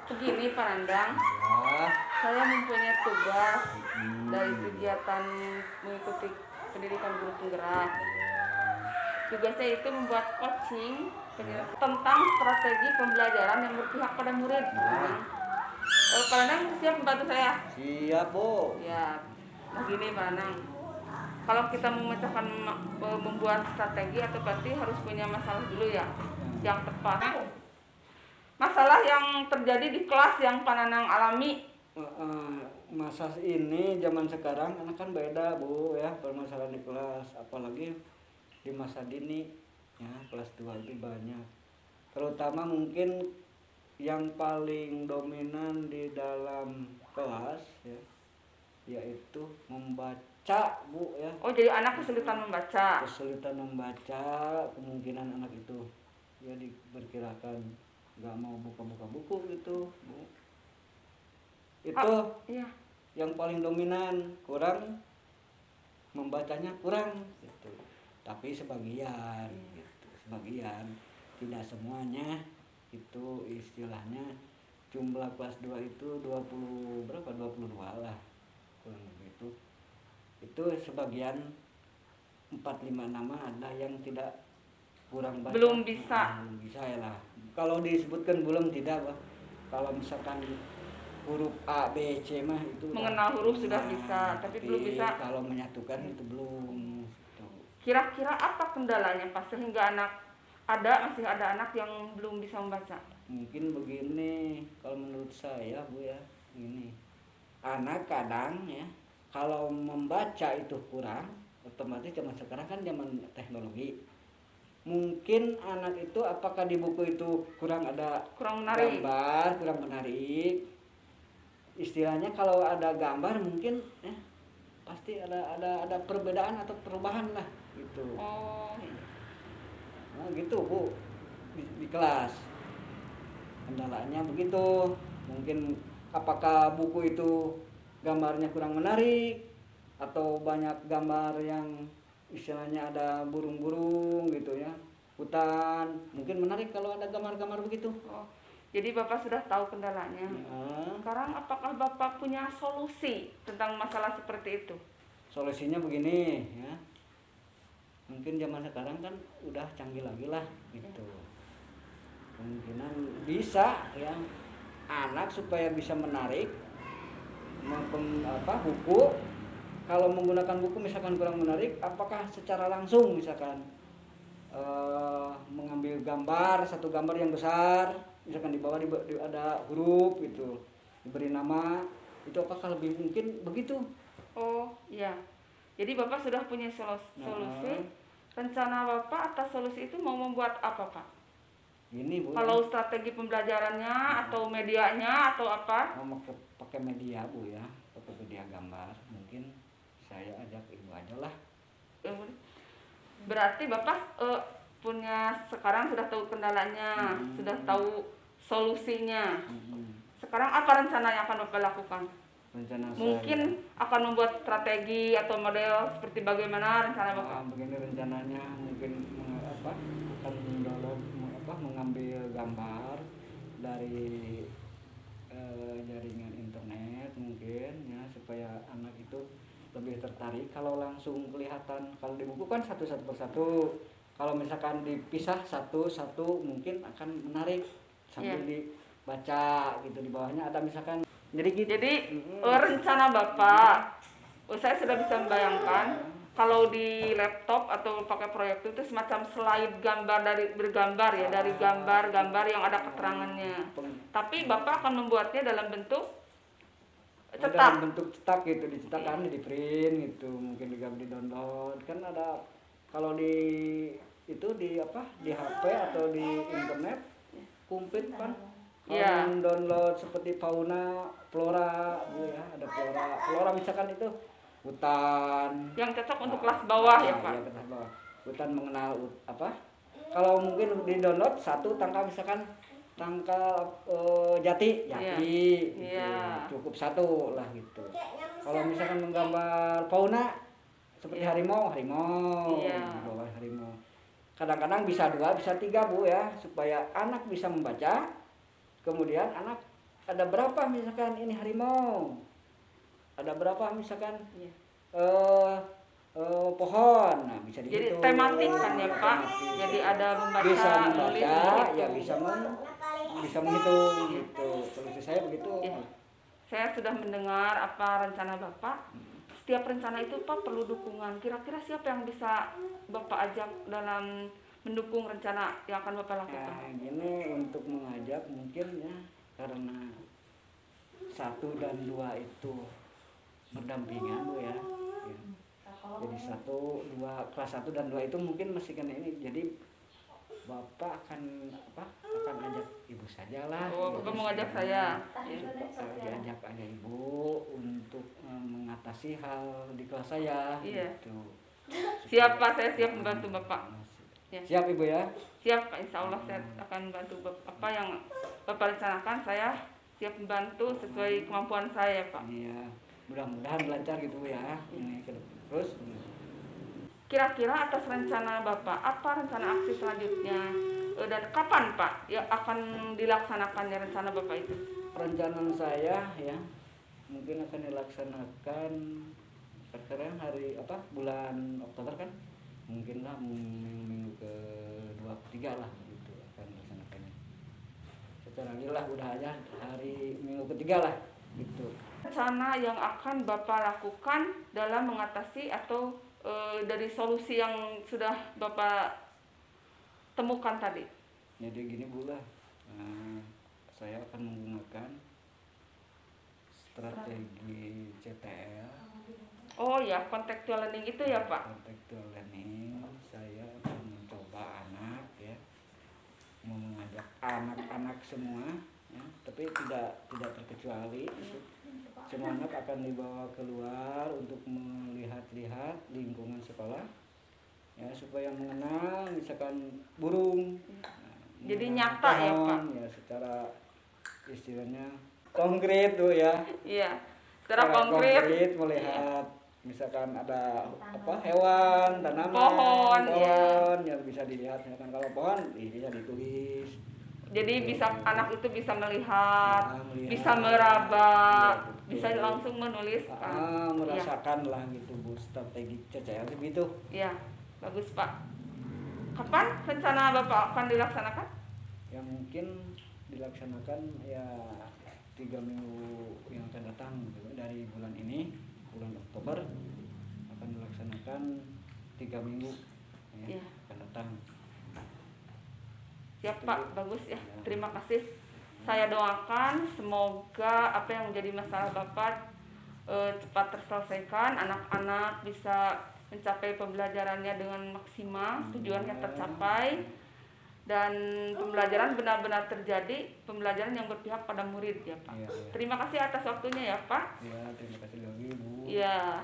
Begini Pak Nandang, Ya. saya mempunyai tugas dari kegiatan mengikuti pendidikan guru penggerak. Tugasnya itu membuat coaching tentang strategi pembelajaran yang berpihak pada murid. Pak Nandang siap membantu saya? Siap, Bu. Ya, begini Pak Nandang. Kalau kita memecahkan membuat strategi atau berarti harus punya masalah dulu ya, yang tepat. Masalah yang terjadi di kelas yang Pak Nanang alami. Masa ini zaman sekarang anak kan beda, Bu, ya, permasalahan di kelas, apalagi di masa dini ya, kelas 2 itu banyak. Terutama mungkin yang paling dominan di dalam kelas ya, yaitu membaca, Bu, ya. Oh, jadi anak kesulitan membaca. Kesulitan membaca, kemungkinan anak itu ya diperkirakan nggak mau buka-buka buku gitu, Bu. Itu Iya. yang paling dominan, kurang membacanya kurang gitu. Tapi sebagian gitu, sebagian, tidak semuanya. Itu istilahnya jumlah kelas 2 itu 20 berapa, 22 lah kurang begitu. Itu sebagian 4-5 nama ada yang tidak kurang baca, Belum bisa. belum bisa ya lah. Kalau disebutkan belum tidak, Pak. Kalau misalkan huruf A, B, C mah itu Mengenal huruf sudah bisa, tapi belum bisa. kalau menyatukan itu belum gitu. Kira-kira apa kendalanya Pak sehingga masih ada anak yang belum bisa membaca? Mungkin begini, kalau menurut saya, Bu, ya, ini anak kadang ya kalau membaca itu kurang, otomatis zaman sekarang kan zaman teknologi. Mungkin anak itu apakah di buku itu kurang Menarik. gambar, kurang menarik. Istilahnya kalau ada gambar mungkin pasti ada perbedaan atau perubahan lah gitu. Oh, Nah, gitu, Bu, di kelas kendalanya begitu. Mungkin apakah buku itu gambarnya kurang menarik atau banyak gambar yang istilahnya ada burung-burung gitu ya, hutan, mungkin menarik kalau ada gambar-gambar begitu. oh. Jadi Bapak sudah tahu kendalanya. Ya, Sekarang apakah Bapak punya solusi tentang masalah seperti itu? solusinya begini ya, mungkin zaman sekarang kan udah canggih lagi lah gitu. Kemungkinan bisa ya anak supaya bisa menarik buku, kalau menggunakan buku misalkan kurang menarik, apakah secara langsung misalkan mengambil gambar, satu gambar yang besar, misalkan di bawah ada huruf gitu, diberi nama, itu apakah lebih mungkin begitu? Oh, iya. Jadi Bapak sudah punya solusi. Rencana Bapak atas solusi itu mau membuat apa, Pak? Ini, Bu, Kalau strategi pembelajarannya atau medianya atau apa? mau pakai media, Bu, ya, pakai media gambar, mungkin saya ajak Ibu aja lah. Berarti Bapak sekarang sudah tahu kendalanya, sudah tahu solusinya. Sekarang apa rencana yang akan Bapak lakukan? Rencana Mungkin saya akan membuat strategi atau model seperti bagaimana rencana Bapak? begini rencananya, mungkin akan mendownload mengambil gambar dari jaringan internet mungkin ya, supaya anak itu lebih tertarik. Kalau langsung kelihatan, kalau di buku kan satu persatu, kalau misalkan dipisah satu-satu mungkin akan menarik sambil dibaca gitu, di bawahnya ada misalkan, jadi gitu. Jadi rencana Bapak, saya sudah bisa membayangkan kalau di laptop atau pakai proyektor itu semacam slide gambar bergambar ya, dari gambar-gambar yang ada keterangannya. Tapi Bapak akan membuatnya dalam bentuk cetak. Dalam bentuk cetak gitu, dicetak kan, di print gitu, mungkin juga di download kan ada. Kalau di itu di HP atau di internet komplit kan. Kalau download seperti fauna, flora, ya, ada flora misalkan itu hutan. Yang cocok untuk kelas bawah ya, Pak. Iya, kelas bawah. Hutan mengenal kalau mungkin di download satu tangkal, misalkan tangkal jati gitu. Cukup satu lah gitu. Kalau misalkan menggambar fauna seperti harimau di bawah harimau. Kadang-kadang bisa 2 bisa 3, Bu, ya, supaya anak bisa membaca, kemudian anak ada berapa misalkan ini harimau, ada berapa misalkan Iya. eh pohon, nah bisa Jadi dihitung. tematik kan ya Pak. Tematik. Jadi ada membaca, Bisa nulis, membaca, ya menghitung. bisa menghitung gitu. Solusi saya begitu. Ya. Saya sudah mendengar apa rencana Bapak. Setiap rencana itu Pak perlu dukungan. Kira-kira siapa yang bisa Bapak ajak dalam mendukung rencana yang akan Bapak lakukan? Nah, gini untuk mengajak mungkin ya karena 1 dan 2 itu berdampingan Bu ya. Ya. Jadi 1, 2 kelas 1 dan 2 itu mungkin masih kena ini. Jadi Bapak akan akan ajak ibu saja lah. Oh, Bapak mau ngajak saya. Ya. Diajak aja ibu untuk mengatasi hal di kelas saya. Iya. Gitu. Siap Pak, saya siap membantu Bapak. Ya. Siap ibu ya. Siap Pak, insya Allah saya akan membantu Bapak. Apa yang Bapak rencanakan saya siap membantu sesuai kemampuan saya Pak. Iya. Mudah-mudahan lancar gitu Bu ya. Ini terus. Kira-kira atas rencana Bapak, apa rencana aksi selanjutnya dan kapan Pak ya akan dilaksanakannya rencana Bapak itu? Rencana saya ya mungkin akan dilaksanakan sekarang hari bulan Oktober kan, mungkin lah minggu ke-2 ke-3 lah gitu akan dilaksanakannya. Secara real lah udah aja hari minggu ke-3 lah gitu. Rencana yang akan Bapak lakukan dalam mengatasi atau dari solusi yang sudah Bapak temukan tadi? Jadi gini Bu lah, saya akan menggunakan strategi CTL. Oh ya, contextual learning itu ya Pak? Contextual learning, saya akan mencoba anak ya, mau mengajak anak-anak semua ya, tapi tidak terkecuali. Semua anak akan dibawa keluar untuk melihat-lihat lingkungan sekolah ya, supaya mengenal misalkan burung. Jadi mengenal nyata ya, pohon, Pak? Ya secara istilahnya konkret tuh ya. Iya, secara konkret. melihat misalkan ada hewan, tanaman, Pohon, ya. yang bisa dilihat. Misalkan kalau pohon bisa ditulis. Jadi anak itu bisa melihat, Melihat. bisa meraba, Iya, betul. bisa langsung menuliskan. Merasakan lah gitu Bu, strategi CCL begitu. Iya, bagus Pak. Kapan rencana Bapak akan dilaksanakan? Ya mungkin dilaksanakan ya 3 minggu yang akan datang gitu. Dari bulan ini, bulan Oktober akan dilaksanakan 3 minggu ya, Iya. akan datang. Siap Pak, bagus ya. Terima kasih. Saya doakan semoga apa yang menjadi masalah Bapak cepat terselesaikan. Anak-anak bisa mencapai pembelajarannya dengan maksimal, tujuannya tercapai, dan pembelajaran benar-benar terjadi, pembelajaran yang berpihak pada murid ya Pak. Iya. Terima kasih atas waktunya ya Pak. Ya, terima kasih lagi Bu. Ya.